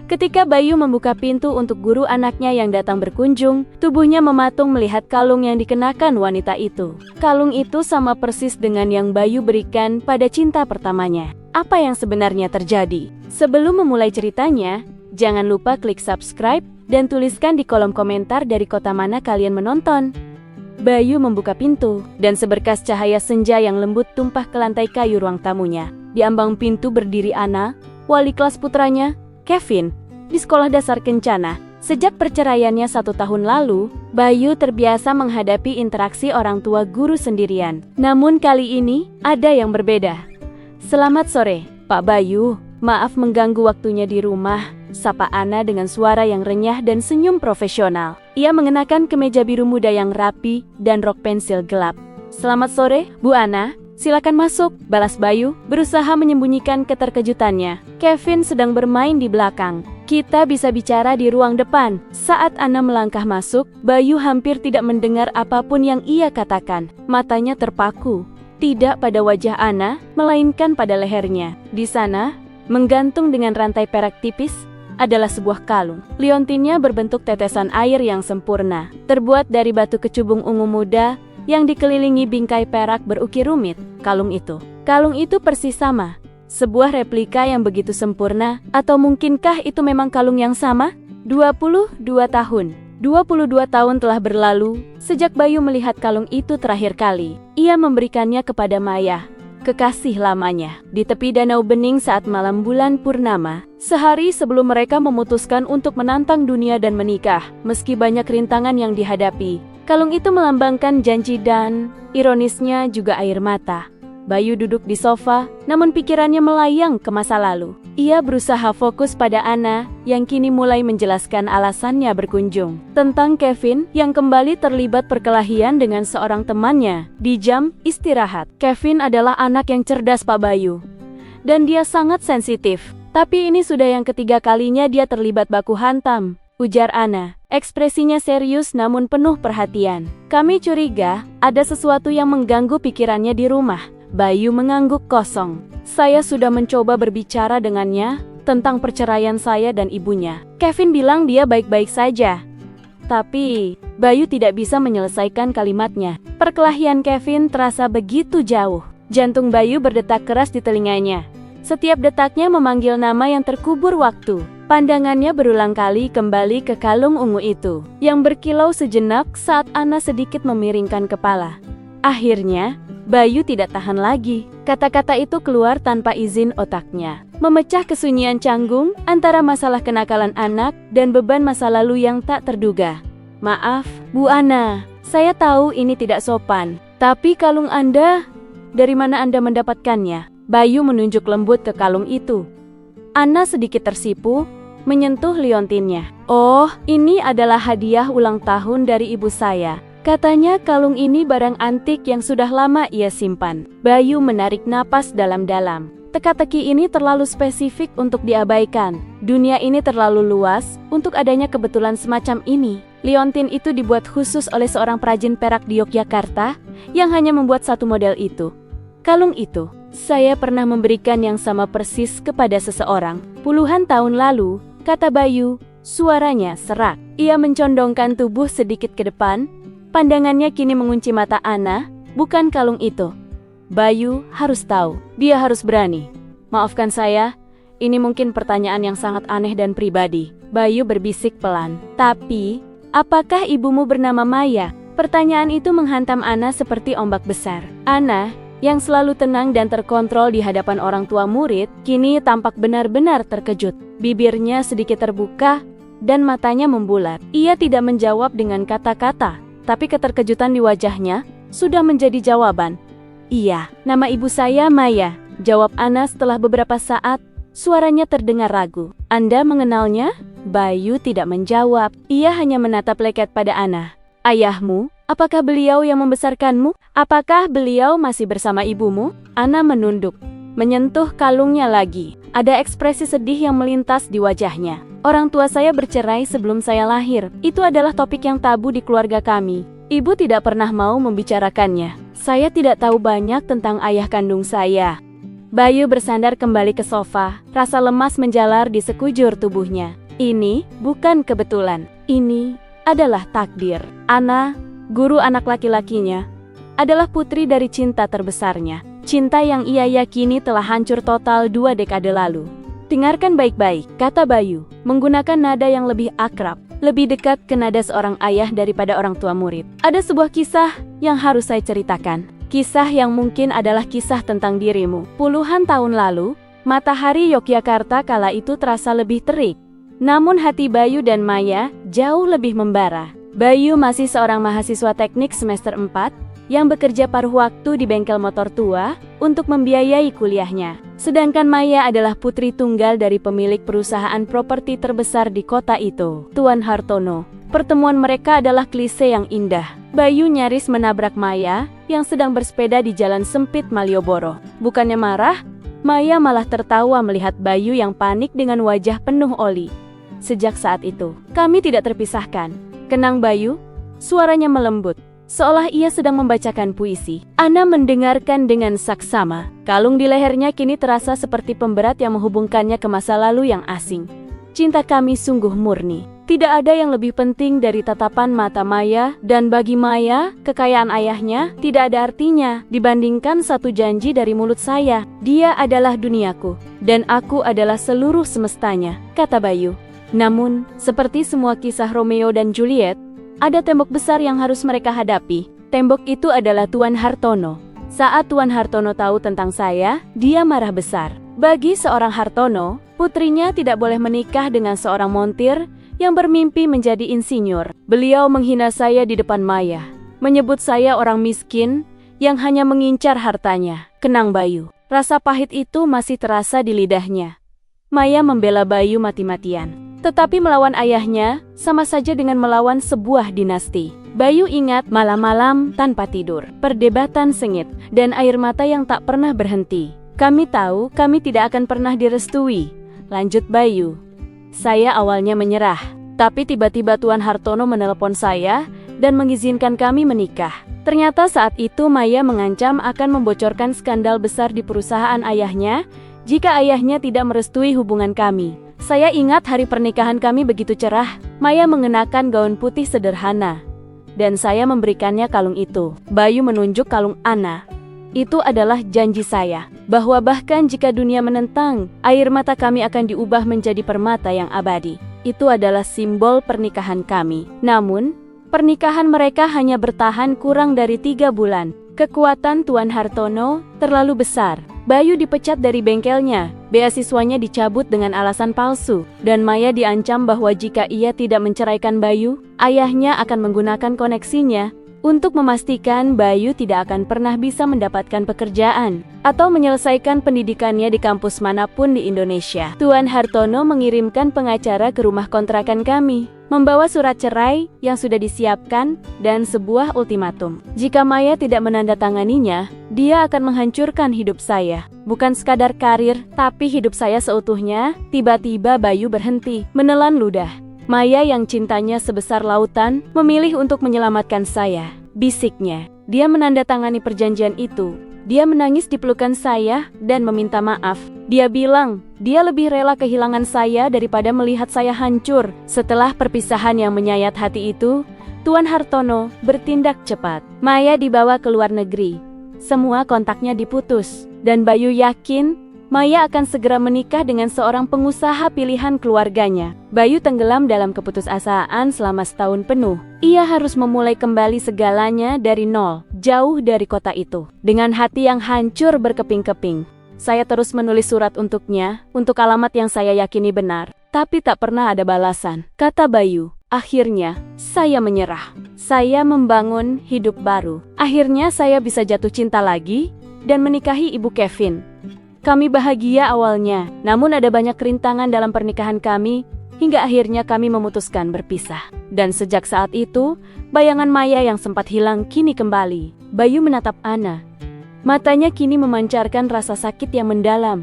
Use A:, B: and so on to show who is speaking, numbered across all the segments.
A: Ketika Bayu membuka pintu untuk guru anaknya yang datang berkunjung, tubuhnya mematung melihat kalung yang dikenakan wanita itu. Kalung itu sama persis dengan yang Bayu berikan pada cinta pertamanya. Apa yang sebenarnya terjadi? Sebelum memulai ceritanya, jangan lupa klik subscribe dan tuliskan di kolom komentar dari kota mana kalian menonton. Bayu membuka pintu, dan seberkas cahaya senja yang lembut tumpah ke lantai kayu ruang tamunya. Di ambang pintu berdiri Anna, wali kelas putranya, Kevin, di sekolah dasar Kencana. Sejak perceraiannya 1 tahun lalu, Bayu terbiasa menghadapi interaksi orang tua guru sendirian. Namun kali ini, ada yang berbeda. Selamat sore, Pak Bayu. Maaf mengganggu waktunya di rumah, sapa Anna dengan suara yang renyah dan senyum profesional. Ia mengenakan kemeja biru muda yang rapi dan rok pensil gelap. Selamat sore, Bu Anna. Silakan masuk, balas Bayu, berusaha menyembunyikan keterkejutannya. Kevin sedang bermain di belakang. Kita bisa bicara di ruang depan. Saat Anna melangkah masuk, Bayu hampir tidak mendengar apapun yang ia katakan. Matanya terpaku, tidak pada wajah Anna, melainkan pada lehernya. Di sana, menggantung dengan rantai perak tipis, adalah sebuah kalung. Liontinnya berbentuk tetesan air yang sempurna, terbuat dari batu kecubung ungu muda yang dikelilingi bingkai perak berukir rumit. Kalung itu persis sama, sebuah replika yang begitu sempurna. Atau mungkinkah itu memang kalung yang sama? 22 tahun telah berlalu sejak Bayu melihat kalung itu terakhir kali. Ia memberikannya kepada Maya, kekasih lamanya, di tepi danau bening saat malam bulan purnama, sehari sebelum mereka memutuskan untuk menantang dunia dan menikah. Meski banyak rintangan yang dihadapi, kalung itu melambangkan janji dan, ironisnya, juga air mata. Bayu duduk di sofa, namun pikirannya melayang ke masa lalu. Ia berusaha fokus pada Anna, yang kini mulai menjelaskan alasannya berkunjung. Tentang Kevin, yang kembali terlibat perkelahian dengan seorang temannya di jam istirahat. Kevin adalah anak yang cerdas, Pak Bayu, dan dia sangat sensitif. Tapi ini sudah yang ketiga kalinya dia terlibat baku hantam, ujar Anna. Ekspresinya serius namun penuh perhatian. Kami curiga ada sesuatu yang mengganggu pikirannya di rumah. Bayu mengangguk kosong. Saya sudah mencoba berbicara dengannya tentang perceraian saya dan ibunya. Kevin bilang dia baik-baik saja. Tapi Bayu tidak bisa menyelesaikan kalimatnya. Perkelahian Kevin terasa begitu jauh. Jantung Bayu berdetak keras di telinganya. Setiap detaknya memanggil nama yang terkubur waktu. Pandangannya berulang kali kembali ke kalung ungu itu, yang berkilau sejenak saat Anna sedikit memiringkan kepala. Akhirnya, Bayu tidak tahan lagi. Kata-kata itu keluar tanpa izin otaknya, memecah kesunyian canggung antara masalah kenakalan anak dan beban masa lalu yang tak terduga. Maaf, Bu Anna, saya tahu ini tidak sopan, tapi kalung Anda, dari mana Anda mendapatkannya? Bayu menunjuk lembut ke kalung itu. Anna sedikit tersipu, menyentuh liontinnya. Oh, ini adalah hadiah ulang tahun dari ibu saya. Katanya kalung ini barang antik yang sudah lama ia simpan. Bayu menarik napas dalam-dalam. Teka-teki ini terlalu spesifik untuk diabaikan. Dunia ini terlalu luas untuk adanya kebetulan semacam ini. Liontin itu dibuat khusus oleh seorang perajin perak di Yogyakarta yang hanya membuat satu model itu. Kalung itu, saya pernah memberikan yang sama persis kepada seseorang puluhan tahun lalu, kata Bayu, suaranya serak. Ia mencondongkan tubuh sedikit ke depan. Pandangannya kini mengunci mata Anna, bukan kalung itu. Bayu harus tahu, dia harus berani. Maafkan saya, ini mungkin pertanyaan yang sangat aneh dan pribadi. Bayu berbisik pelan. Tapi, apakah ibumu bernama Maya? Pertanyaan itu menghantam Anna seperti ombak besar. Anna, yang selalu tenang dan terkontrol di hadapan orang tua murid, kini tampak benar-benar terkejut. Bibirnya sedikit terbuka, dan matanya membulat. Ia tidak menjawab dengan kata-kata, tapi keterkejutan di wajahnya sudah menjadi jawaban. Iya, nama ibu saya Maya, jawab Anna setelah beberapa saat. Suaranya terdengar ragu. Anda mengenalnya? Bayu tidak menjawab. Ia hanya menatap leket pada Anna. Ayahmu? Apakah beliau yang membesarkanmu? Apakah beliau masih bersama ibumu? Anna menunduk, menyentuh kalungnya lagi. Ada ekspresi sedih yang melintas di wajahnya. Orang tua saya bercerai sebelum saya lahir. Itu adalah topik yang tabu di keluarga kami. Ibu tidak pernah mau membicarakannya. Saya tidak tahu banyak tentang ayah kandung saya. Bayu bersandar kembali ke sofa, rasa lemas menjalar di sekujur tubuhnya. Ini bukan kebetulan, ini adalah takdir. Ana, guru anak laki-lakinya, adalah putri dari cinta terbesarnya. Cinta yang ia yakini telah hancur total 2 dekade lalu. Dengarkan baik-baik, kata Bayu, menggunakan nada yang lebih akrab, lebih dekat ke nada seorang ayah daripada orang tua murid. Ada sebuah kisah yang harus saya ceritakan. Kisah yang mungkin adalah kisah tentang dirimu. Puluhan tahun lalu, matahari Yogyakarta kala itu terasa lebih terik. Namun hati Bayu dan Maya jauh lebih membara. Bayu masih seorang mahasiswa teknik semester 4 yang bekerja paruh waktu di bengkel motor tua untuk membiayai kuliahnya. Sedangkan Maya adalah putri tunggal dari pemilik perusahaan properti terbesar di kota itu, Tuan Hartono. Pertemuan mereka adalah klise yang indah. Bayu nyaris menabrak Maya yang sedang bersepeda di jalan sempit Malioboro. Bukannya marah, Maya malah tertawa melihat Bayu yang panik dengan wajah penuh oli. Sejak saat itu, kami tidak terpisahkan. Kenang Bayu? Suaranya melembut, seolah ia sedang membacakan puisi. Ana mendengarkan dengan saksama. Kalung di lehernya kini terasa seperti pemberat yang menghubungkannya ke masa lalu yang asing. Cinta kami sungguh murni. Tidak ada yang lebih penting dari tatapan mata Maya, dan bagi Maya, kekayaan ayahnya tidak ada artinya dibandingkan satu janji dari mulut saya. Dia adalah duniaku, dan aku adalah seluruh semestanya, kata Bayu. Namun, seperti semua kisah Romeo dan Juliet, ada tembok besar yang harus mereka hadapi. Tembok itu adalah Tuan Hartono. Saat Tuan Hartono tahu tentang saya, dia marah besar. Bagi seorang Hartono, putrinya tidak boleh menikah dengan seorang montir yang bermimpi menjadi insinyur. Beliau menghina saya di depan Maya, menyebut saya orang miskin yang hanya mengincar hartanya. Kenang Bayu, rasa pahit itu masih terasa di lidahnya. Maya membela Bayu mati-matian, tetapi melawan ayahnya sama saja dengan melawan sebuah dinasti. Bayu ingat malam-malam tanpa tidur, perdebatan sengit, dan air mata yang tak pernah berhenti. Kami tahu kami tidak akan pernah direstui, lanjut Bayu. Saya awalnya menyerah, tapi tiba-tiba Tuan Hartono menelepon saya dan mengizinkan kami menikah. Ternyata saat itu Maya mengancam akan membocorkan skandal besar di perusahaan ayahnya jika ayahnya tidak merestui hubungan kami. Saya ingat hari pernikahan kami begitu cerah. Maya mengenakan gaun putih sederhana, dan saya memberikannya kalung itu. Bayu menunjuk kalung Ana. Itu adalah janji saya, bahwa bahkan jika dunia menentang, air mata kami akan diubah menjadi permata yang abadi. Itu adalah simbol pernikahan kami. Namun, pernikahan mereka hanya bertahan kurang dari 3 bulan. Kekuatan Tuan Hartono terlalu besar. Bayu dipecat dari bengkelnya, beasiswanya dicabut dengan alasan palsu, dan Maya diancam bahwa jika ia tidak menceraikan Bayu, ayahnya akan menggunakan koneksinya untuk memastikan Bayu tidak akan pernah bisa mendapatkan pekerjaan atau menyelesaikan pendidikannya di kampus manapun di Indonesia. Tuan Hartono mengirimkan pengacara ke rumah kontrakan kami, membawa surat cerai yang sudah disiapkan dan sebuah ultimatum. Jika Maya tidak menandatanganinya, dia akan menghancurkan hidup saya. Bukan sekadar karir, tapi hidup saya seutuhnya. Tiba-tiba Bayu berhenti, menelan ludah. Maya yang cintanya sebesar lautan memilih untuk menyelamatkan saya, bisiknya. Dia menandatangani perjanjian itu. Dia menangis di pelukan saya dan meminta maaf. Dia bilang, dia lebih rela kehilangan saya daripada melihat saya hancur. Setelah perpisahan yang menyayat hati itu, Tuan Hartono bertindak cepat. Maya dibawa ke luar negeri. Semua kontaknya diputus, dan Bayu yakin Maya akan segera menikah dengan seorang pengusaha pilihan keluarganya. Bayu tenggelam dalam keputusasaan selama setahun penuh. Ia harus memulai kembali segalanya dari nol, jauh dari kota itu. Dengan hati yang hancur berkeping-keping, saya terus menulis surat untuknya, untuk alamat yang saya yakini benar. Tapi tak pernah ada balasan, kata Bayu. Akhirnya, saya menyerah. Saya membangun hidup baru. Akhirnya saya bisa jatuh cinta lagi dan menikahi Ibu Kevin. Kami bahagia awalnya, namun ada banyak rintangan dalam pernikahan kami, hingga akhirnya kami memutuskan berpisah. Dan sejak saat itu, bayangan Maya yang sempat hilang kini kembali. Bayu menatap Ana. Matanya kini memancarkan rasa sakit yang mendalam.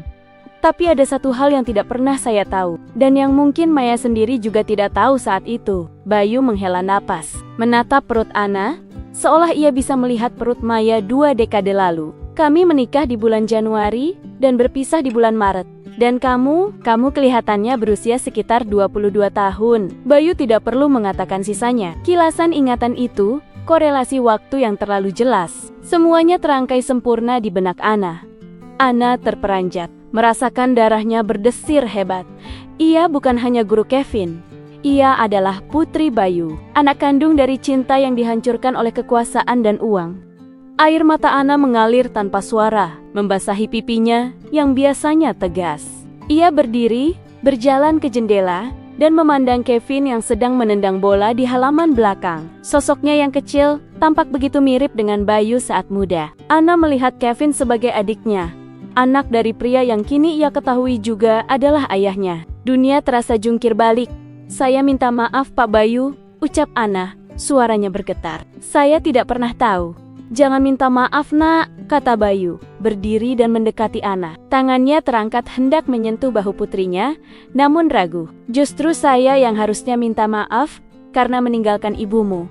A: Tapi ada satu hal yang tidak pernah saya tahu, dan yang mungkin Maya sendiri juga tidak tahu saat itu. Bayu menghela napas, menatap perut Ana, seolah ia bisa melihat perut Maya 2 dekade lalu. Kami menikah di bulan Januari dan berpisah di bulan Maret. Dan kamu kelihatannya berusia sekitar 22 tahun. Bayu tidak perlu mengatakan sisanya. Kilasan ingatan itu, korelasi waktu yang terlalu jelas. Semuanya terangkai sempurna di benak Ana. Ana terperanjat, merasakan darahnya berdesir hebat. Ia bukan hanya guru Kevin. Ia adalah putri Bayu, anak kandung dari cinta yang dihancurkan oleh kekuasaan dan uang. Air mata Ana mengalir tanpa suara, membasahi pipinya yang biasanya tegas. Ia berdiri, berjalan ke jendela, dan memandang Kevin yang sedang menendang bola di halaman belakang. Sosoknya yang kecil tampak begitu mirip dengan Bayu saat muda. Ana melihat Kevin sebagai adiknya, anak dari pria yang kini ia ketahui juga adalah ayahnya. Dunia terasa jungkir balik. "Saya minta maaf Pak Bayu," ucap Ana, suaranya bergetar. "Saya tidak pernah tahu." "Jangan minta maaf nak," kata Bayu, berdiri dan mendekati Ana. Tangannya terangkat hendak menyentuh bahu putrinya, namun ragu. "Justru saya yang harusnya minta maaf karena meninggalkan ibumu.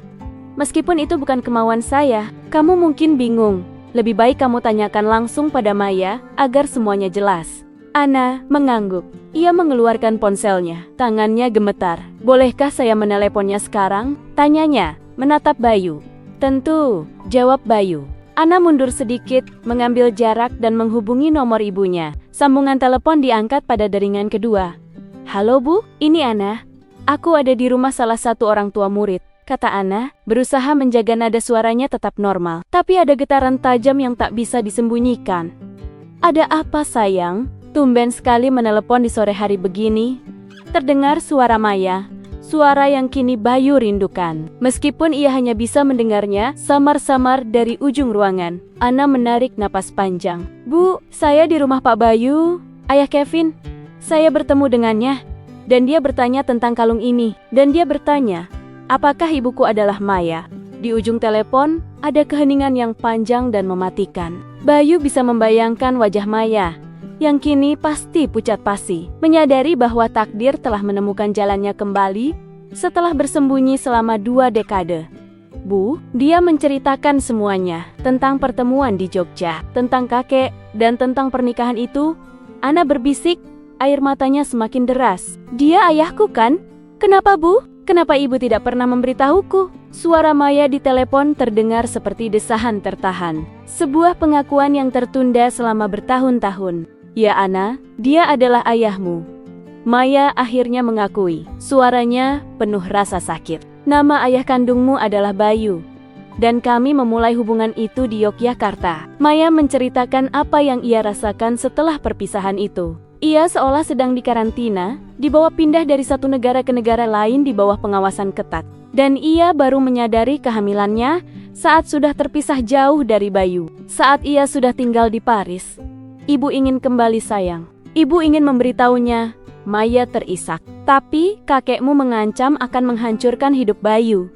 A: Meskipun itu bukan kemauan saya, kamu mungkin bingung. Lebih baik kamu tanyakan langsung pada Maya agar semuanya jelas." Ana mengangguk. Ia mengeluarkan ponselnya. Tangannya gemetar. "Bolehkah saya meneleponnya sekarang?" tanyanya, menatap Bayu. "Tentu," jawab Bayu. Ana mundur sedikit, mengambil jarak dan menghubungi nomor ibunya. Sambungan telepon diangkat pada deringan kedua. "Halo Bu, ini Ana. Aku ada di rumah salah satu orang tua murid," kata Ana, berusaha menjaga nada suaranya tetap normal. Tapi ada getaran tajam yang tak bisa disembunyikan. "Ada apa sayang? Tumben sekali menelepon di sore hari begini." Terdengar suara Maya. Suara yang kini Bayu rindukan. Meskipun ia hanya bisa mendengarnya samar-samar dari ujung ruangan. Ana menarik napas panjang. "Bu, saya di rumah Pak Bayu, ayah Kevin. Saya bertemu dengannya, dan dia bertanya tentang kalung ini. Dan dia bertanya, apakah ibuku adalah Maya?" Di ujung telepon, ada keheningan yang panjang dan mematikan. Bayu bisa membayangkan wajah Maya, yang kini pasti pucat pasi, menyadari bahwa takdir telah menemukan jalannya kembali setelah bersembunyi selama 2 dekade. "Bu," dia menceritakan semuanya, tentang pertemuan di Jogja, tentang kakek, dan tentang pernikahan itu. Ana berbisik, air matanya semakin deras. "Dia ayahku kan? Kenapa Bu? Kenapa ibu tidak pernah memberitahuku?" Suara Maya di telepon terdengar seperti desahan tertahan. Sebuah pengakuan yang tertunda selama bertahun-tahun. "Ya Ana, dia adalah ayahmu." Maya akhirnya mengakui, suaranya penuh rasa sakit. "Nama ayah kandungmu adalah Bayu, dan kami memulai hubungan itu di Yogyakarta." Maya menceritakan apa yang ia rasakan setelah perpisahan itu. Ia seolah sedang dikarantina, dibawa pindah dari satu negara ke negara lain di bawah pengawasan ketat. Dan ia baru menyadari kehamilannya saat sudah terpisah jauh dari Bayu. Saat ia sudah tinggal di Paris. "Ibu ingin kembali sayang. Ibu ingin memberitahunya." Maya terisak. "Tapi kakekmu mengancam akan menghancurkan hidup Bayu.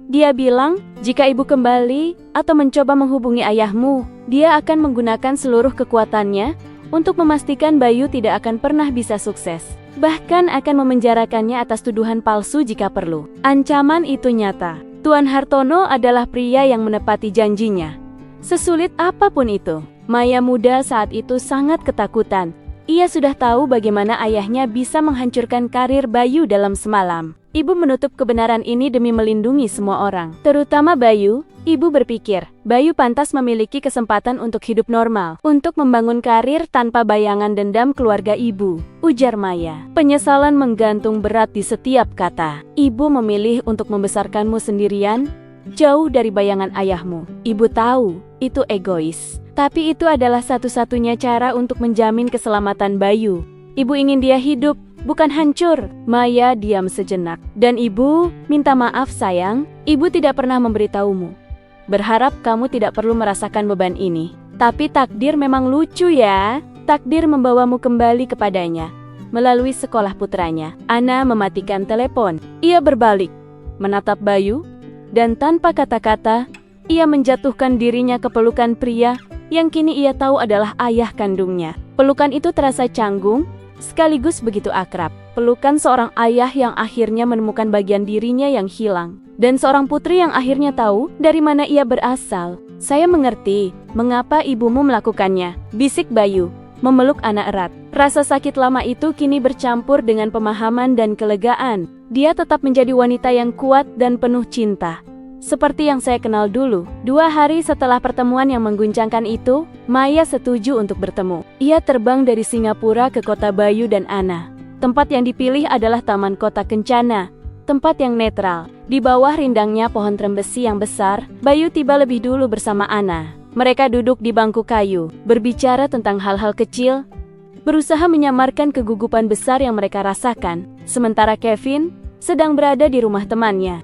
A: Dia bilang, jika ibu kembali atau mencoba menghubungi ayahmu, dia akan menggunakan seluruh kekuatannya untuk memastikan Bayu tidak akan pernah bisa sukses. Bahkan akan memenjarakannya atas tuduhan palsu jika perlu." Ancaman itu nyata. Tuan Hartono adalah pria yang menepati janjinya. Sesulit apapun itu, Maya muda saat itu sangat ketakutan. Ia sudah tahu bagaimana ayahnya bisa menghancurkan karir Bayu dalam semalam. Ibu menutup kebenaran ini demi melindungi semua orang, terutama Bayu. Ibu berpikir, Bayu pantas memiliki kesempatan untuk hidup normal, untuk membangun karir tanpa bayangan dendam keluarga ibu, ujar Maya. Penyesalan menggantung berat di setiap kata. "Ibu memilih untuk membesarkanmu sendirian, jauh dari bayangan ayahmu. Ibu tahu, itu egois. Tapi itu adalah satu-satunya cara untuk menjamin keselamatan Bayu. Ibu ingin dia hidup, bukan hancur." Maya diam sejenak. "Dan ibu, minta maaf sayang, ibu tidak pernah memberitahumu. Berharap kamu tidak perlu merasakan beban ini. Tapi takdir memang lucu ya. Takdir membawamu kembali kepadanya, melalui sekolah putranya." Ana mematikan telepon. Ia berbalik, menatap Bayu, dan tanpa kata-kata, ia menjatuhkan dirinya ke pelukan pria yang kini ia tahu adalah ayah kandungnya. Pelukan itu terasa canggung, sekaligus begitu akrab. Pelukan seorang ayah yang akhirnya menemukan bagian dirinya yang hilang, dan seorang putri yang akhirnya tahu dari mana ia berasal. Saya mengerti mengapa ibumu melakukannya, bisik Bayu, memeluk Ana erat. Rasa sakit lama itu kini bercampur dengan pemahaman dan kelegaan. Dia tetap menjadi wanita yang kuat dan penuh cinta, seperti yang saya kenal dulu. 2 hari setelah pertemuan yang mengguncangkan itu, Maya setuju untuk bertemu. Ia terbang dari Singapura ke kota Bayu dan Ana. Tempat yang dipilih adalah Taman Kota Kencana, tempat yang netral. Di bawah rindangnya pohon trembesi yang besar, Bayu tiba lebih dulu bersama Ana. Mereka duduk di bangku kayu, berbicara tentang hal-hal kecil, berusaha menyamarkan kegugupan besar yang mereka rasakan, sementara Kevin sedang berada di rumah temannya.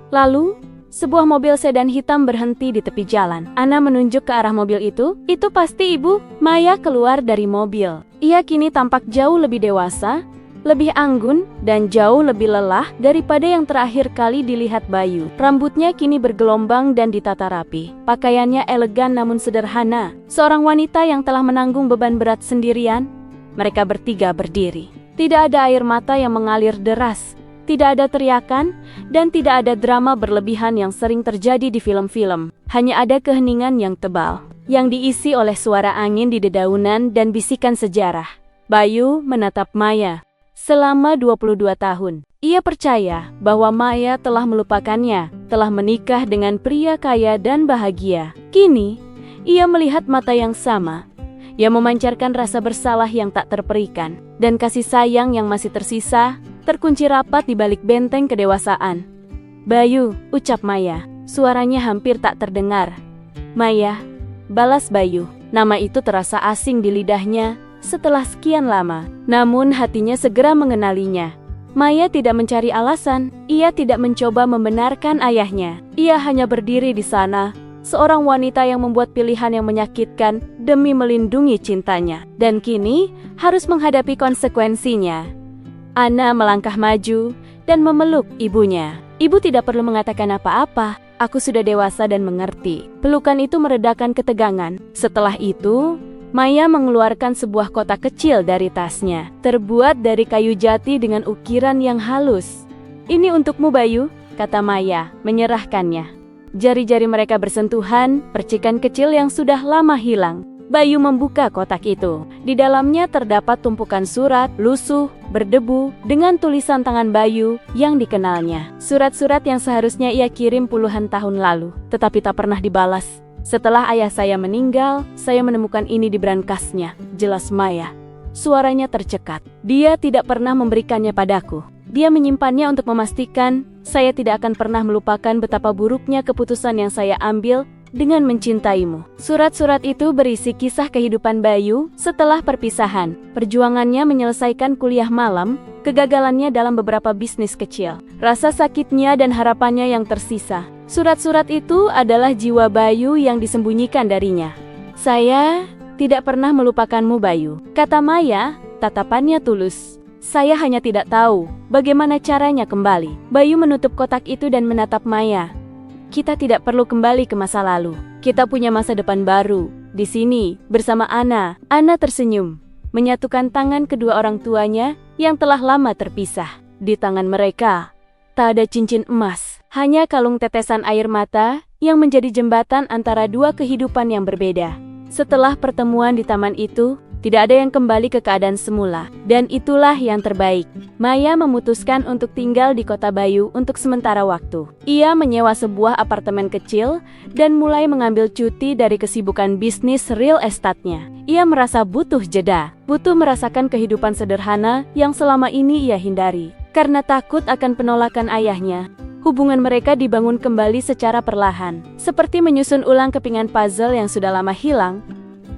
A: Lalu, sebuah mobil sedan hitam berhenti di tepi jalan. Ana menunjuk ke arah mobil itu. Itu pasti ibu. Maya keluar dari mobil. Ia kini tampak jauh lebih dewasa, lebih anggun, dan jauh lebih lelah daripada yang terakhir kali dilihat Bayu. Rambutnya kini bergelombang dan ditata rapi. Pakaiannya elegan namun sederhana. Seorang wanita yang telah menanggung beban berat sendirian. Mereka bertiga berdiri. Tidak ada air mata yang mengalir deras. Tidak ada teriakan, dan tidak ada drama berlebihan yang sering terjadi di film-film. Hanya ada keheningan yang tebal, yang diisi oleh suara angin di dedaunan dan bisikan sejarah. Bayu menatap Maya. Selama 22 tahun, ia percaya bahwa Maya telah melupakannya, telah menikah dengan pria kaya dan bahagia. Kini, ia melihat mata yang sama, yang memancarkan rasa bersalah yang tak terperikan, dan kasih sayang yang masih tersisa, terkunci rapat di balik benteng kedewasaan. Bayu, ucap Maya. Suaranya hampir tak terdengar. Maya, balas Bayu. Nama itu terasa asing di lidahnya setelah sekian lama. Namun hatinya segera mengenalinya. Maya tidak mencari alasan. Ia tidak mencoba membenarkan ayahnya. Ia hanya berdiri di sana, seorang wanita yang membuat pilihan yang menyakitkan demi melindungi cintanya. Dan kini harus menghadapi konsekuensinya. Ana melangkah maju dan memeluk ibunya. Ibu tidak perlu mengatakan apa-apa. Aku sudah dewasa dan mengerti. Pelukan itu meredakan ketegangan. Setelah itu, Maya mengeluarkan sebuah kotak kecil dari tasnya, terbuat dari kayu jati dengan ukiran yang halus. Ini untukmu Bayu, kata Maya, menyerahkannya. Jari-jari mereka bersentuhan, percikan kecil yang sudah lama hilang. Bayu membuka kotak itu. Di dalamnya terdapat tumpukan surat, lusuh, berdebu, dengan tulisan tangan Bayu yang dikenalnya. Surat-surat yang seharusnya ia kirim puluhan tahun lalu, tetapi tak pernah dibalas. Setelah ayah saya meninggal, saya menemukan ini di berangkasnya, jelas Maya. Suaranya tercekat. Dia tidak pernah memberikannya padaku. Dia menyimpannya untuk memastikan saya tidak akan pernah melupakan betapa buruknya keputusan yang saya ambil dengan mencintaimu. Surat-surat itu berisi kisah kehidupan Bayu setelah perpisahan, perjuangannya menyelesaikan kuliah malam, kegagalannya dalam beberapa bisnis kecil, rasa sakitnya dan harapannya yang tersisa. Surat-surat itu adalah jiwa Bayu yang disembunyikan darinya. Saya tidak pernah melupakanmu Bayu, kata Maya, tatapannya tulus. Saya hanya tidak tahu bagaimana caranya kembali. Bayu menutup kotak itu dan menatap Maya. Kita tidak perlu kembali ke masa lalu. Kita punya masa depan baru. Di sini, bersama Ana. Ana tersenyum, menyatukan tangan kedua orang tuanya yang telah lama terpisah. Di tangan mereka, tak ada cincin emas. Hanya kalung tetesan air mata yang menjadi jembatan antara dua kehidupan yang berbeda. Setelah pertemuan di taman itu, tidak ada yang kembali ke keadaan semula. Dan itulah yang terbaik. Maya memutuskan untuk tinggal di kota Bayu untuk sementara waktu. Ia menyewa sebuah apartemen kecil dan mulai mengambil cuti dari kesibukan bisnis real estate-nya. Ia merasa butuh jeda, butuh merasakan kehidupan sederhana yang selama ini ia hindari. Karena takut akan penolakan ayahnya, hubungan mereka dibangun kembali secara perlahan. Seperti menyusun ulang kepingan puzzle yang sudah lama hilang,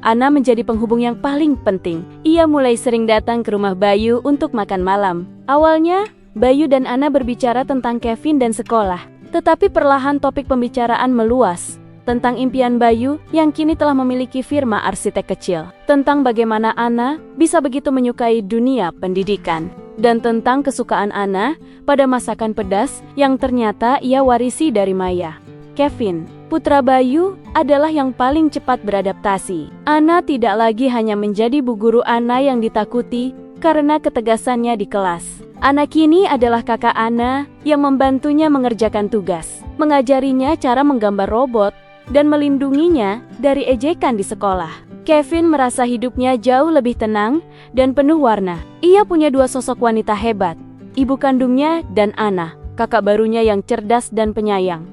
A: Ana menjadi penghubung yang paling penting. Ia mulai sering datang ke rumah Bayu untuk makan malam. Awalnya, Bayu dan Ana berbicara tentang Kevin dan sekolah. Tetapi perlahan topik pembicaraan meluas. Tentang impian Bayu yang kini telah memiliki firma arsitek kecil. Tentang bagaimana Ana bisa begitu menyukai dunia pendidikan. Dan tentang kesukaan Ana pada masakan pedas yang ternyata ia warisi dari Maya. Kevin, putra Bayu, adalah yang paling cepat beradaptasi. Ana tidak lagi hanya menjadi bu guru Ana yang ditakuti karena ketegasannya di kelas. Ana kini adalah kakak Ana yang membantunya mengerjakan tugas, mengajarinya cara menggambar robot, dan melindunginya dari ejekan di sekolah. Kevin merasa hidupnya jauh lebih tenang dan penuh warna. Ia punya dua sosok wanita hebat, ibu kandungnya dan Anna, kakak barunya yang cerdas dan penyayang.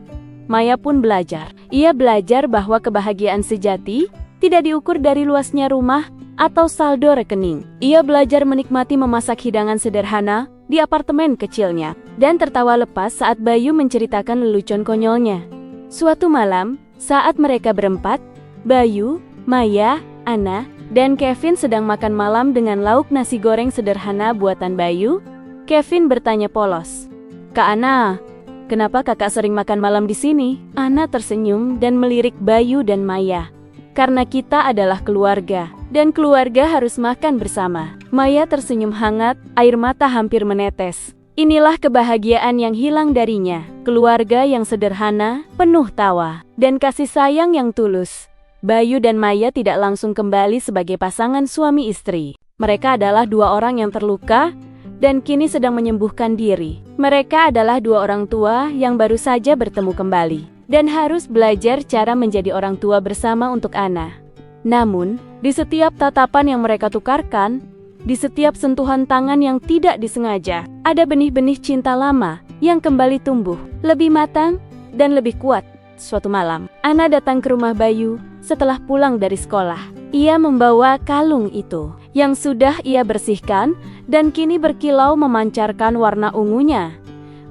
A: Maya pun belajar. Ia belajar bahwa kebahagiaan sejati tidak diukur dari luasnya rumah atau saldo rekening. Ia belajar menikmati memasak hidangan sederhana di apartemen kecilnya, dan tertawa lepas saat Bayu menceritakan lelucon konyolnya. Suatu malam, saat mereka berempat, Bayu, Maya, Anna, dan Kevin sedang makan malam dengan lauk nasi goreng sederhana buatan Bayu, Kevin bertanya polos, "Kak Anna, kenapa kakak sering makan malam di sini?" Anna tersenyum dan melirik Bayu dan Maya. "Karena kita adalah keluarga, dan keluarga harus makan bersama." Maya tersenyum hangat, air mata hampir menetes. Inilah kebahagiaan yang hilang darinya, keluarga yang sederhana, penuh tawa, dan kasih sayang yang tulus. Bayu dan Maya tidak langsung kembali sebagai pasangan suami istri. Mereka adalah dua orang yang terluka dan kini sedang menyembuhkan diri. Mereka adalah dua orang tua yang baru saja bertemu kembali dan harus belajar cara menjadi orang tua bersama untuk Anna. Namun, di setiap tatapan yang mereka tukarkan, di setiap sentuhan tangan yang tidak disengaja, ada benih-benih cinta lama yang kembali tumbuh, lebih matang dan lebih kuat. Suatu malam, Anna datang ke rumah Bayu setelah pulang dari sekolah. Ia membawa kalung itu, yang sudah ia bersihkan dan kini berkilau memancarkan warna ungunya.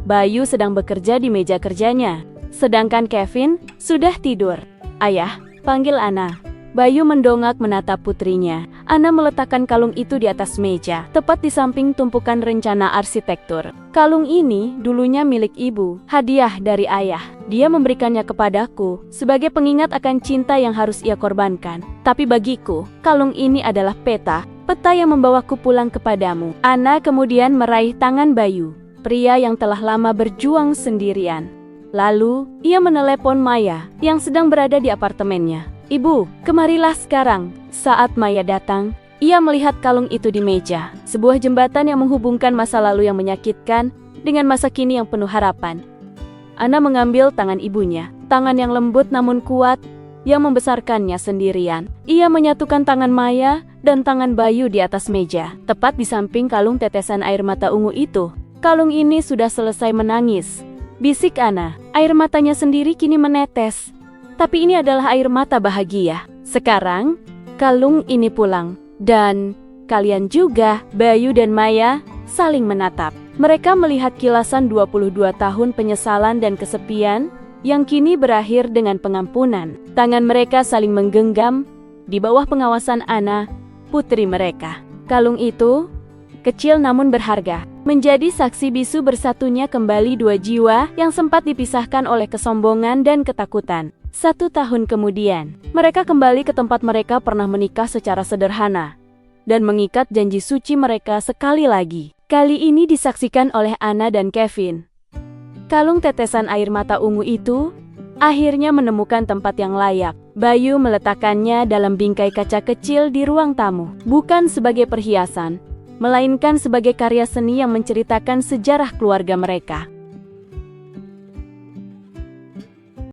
A: Bayu sedang bekerja di meja kerjanya, sedangkan Kevin sudah tidur. "Ayah," panggil Anna. Bayu mendongak menatap putrinya. Anna meletakkan kalung itu di atas meja, tepat di samping tumpukan rencana arsitektur. "Kalung ini dulunya milik ibu, hadiah dari ayah. Dia memberikannya kepadaku sebagai pengingat akan cinta yang harus ia korbankan. Tapi bagiku, kalung ini adalah peta yang membawaku pulang kepadamu." Anna kemudian meraih tangan Bayu, pria yang telah lama berjuang sendirian. Lalu, ia menelepon Maya yang sedang berada di apartemennya. "Ibu, kemarilah sekarang." Saat Maya datang, ia melihat kalung itu di meja, sebuah jembatan yang menghubungkan masa lalu yang menyakitkan dengan masa kini yang penuh harapan. Anna mengambil tangan ibunya, tangan yang lembut namun kuat, yang membesarkannya sendirian. Ia menyatukan tangan Maya dan tangan Bayu di atas meja, tepat di samping kalung tetesan air mata ungu itu. "Kalung ini sudah selesai menangis," bisik Anna. Air matanya sendiri kini menetes. Tapi ini adalah air mata bahagia. Sekarang, kalung ini pulang. Dan kalian juga, Bayu dan Maya, saling menatap. Mereka melihat kilasan 22 tahun penyesalan dan kesepian yang kini berakhir dengan pengampunan. Tangan mereka saling menggenggam di bawah pengawasan Anna, putri mereka. Kalung itu, kecil namun berharga, menjadi saksi bisu bersatunya kembali dua jiwa yang sempat dipisahkan oleh kesombongan dan ketakutan. 1 tahun kemudian, mereka kembali ke tempat mereka pernah menikah secara sederhana dan mengikat janji suci mereka sekali lagi. Kali ini disaksikan oleh Anna dan Kevin. Kalung tetesan air mata ungu itu akhirnya menemukan tempat yang layak. Bayu meletakkannya dalam bingkai kaca kecil di ruang tamu, bukan sebagai perhiasan, melainkan sebagai karya seni yang menceritakan sejarah keluarga mereka.